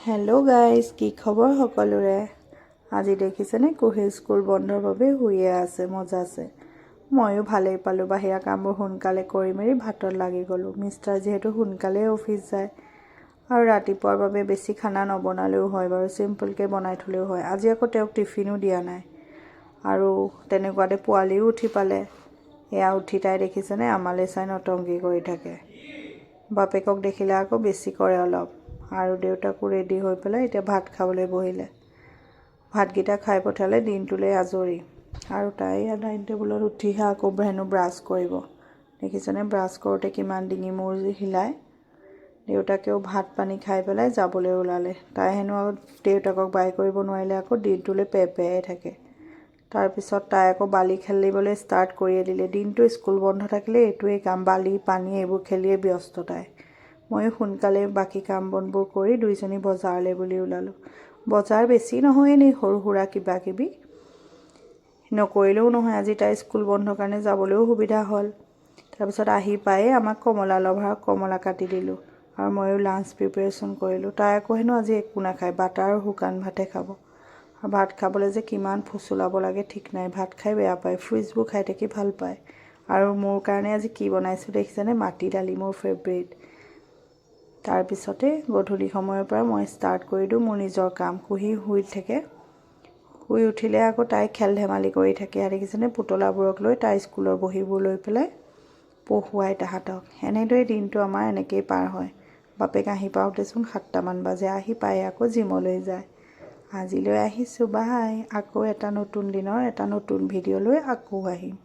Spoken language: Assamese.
হেল্ল' গাইজ, কি খবৰ সকলোৰে? আজি দেখিছেনে কুহিৰ স্কুল বন্ধৰ বাবে শুইয়ে আছে, মজা আছে। ময়ো ভালেই পালোঁ। বাহিৰা কামবোৰ সোনকালে কৰি মেলি ভাতত লাগি গ'লোঁ। মিষ্টাৰ যিহেতু সোনকালেই অফিচ যায় আৰু ৰাতিপুৱাৰ বাবে বেছি খানা নবনালেও হয় বাৰু, চিম্পলকৈ বনাই থ'লেও হয়। আজি আকৌ তেওঁক টিফিনো দিয়া নাই আৰু তেনেকুৱাতে পোৱালিও উঠি পালে। এয়া উঠি তাই দেখিছেনে আমালৈ চাই নতংকি কৰি থাকে। বাপেকক দেখিলে আকৌ বেছি কৰে অলপ। আৰু দেউতাকো ৰেডি হৈ পেলাই এতিয়া ভাত খাবলৈ বহিলে। ভাতকেইটা খাই পঠালে দিনটোলৈ আজৰি। আৰু তাই ডাইনিং টেবুলত উঠিহে আকৌ হেনো ব্ৰাছ কৰিব। দেখিছেনে ব্ৰাছ কৰোঁতে কিমান ডিঙি মূৰ হিলায়। দেউতাকেও ভাত পানী খাই পেলাই যাবলৈ ওলালে। তাই হেনো দেউতাকক বাই কৰিব নোৱাৰিলে আকৌ দিনটোলৈ পেপেয়াই থাকে। তাৰপিছত তাই আকৌ বালি খেলিবলৈ ষ্টাৰ্ট কৰিয়ে দিলে। দিনটো স্কুল বন্ধ থাকিলে এইটোৱেই কাম, বালি পানী এইবোৰ খেলিয়ে ব্যস্ত তাই। ময়ো সোনকালে বাকী কাম বনবোৰ কৰি দুইজনী বজাৰলৈ বুলি ওলালোঁ। বজাৰ বেছি নহয়, এনেই সৰু সুৰা কিবা কিবি নকৰিলেও নহয়। আজি তাই স্কুল বন্ধৰ কাৰণে যাবলৈও সুবিধা হ'ল। তাৰপিছত আহি পায়েই আমাক কমলা লভাৰক কমলা কাটি দিলোঁ আৰু ময়ো লাঞ্চ প্ৰিপেৰেশ্যন কৰিলোঁ। তাই আকৌ হেনো আজি একো নাখায়, বাটাৰ আৰু শুকান ভাতহে খাব। আৰু ভাত খাবলৈ যে কিমান ফুচলাব লাগে ঠিক নাই। ভাত খাই বেয়া পায়, ফ্ৰুইটছবোৰ খাই থাকি ভাল পায়। আৰু মোৰ কাৰণে আজি কি বনাইছোঁ দেখিছেনে? মাটি দালি, মোৰ ফেভৰেট। তাৰপিছতে গধূলি সময়ৰ পৰা মই ষ্টাৰ্ট কৰি দিওঁ মোৰ নিজৰ কাম। কুহি শুই থাকে, শুই উঠিলে আকৌ তাই খেল ধেমালি কৰি থাকে। দেখিছেনে পুতলাবোৰক লৈ তাই স্কুলৰ বহীবোৰ লৈ পেলাই পঢ়ুৱাই তাহাঁতক। এনেদৰে দিনটো আমাৰ এনেকৈয়ে পাৰ হয়। বাপেক আহি পাওঁতেচোন 7টামান বাজে। আহি পাই আকৌ জিমলৈ যায়। আজিলৈ আহিছোঁ, বাই। আকৌ এটা নতুন দিনৰ এটা নতুন ভিডিঅ' লৈ আকৌ আহিম।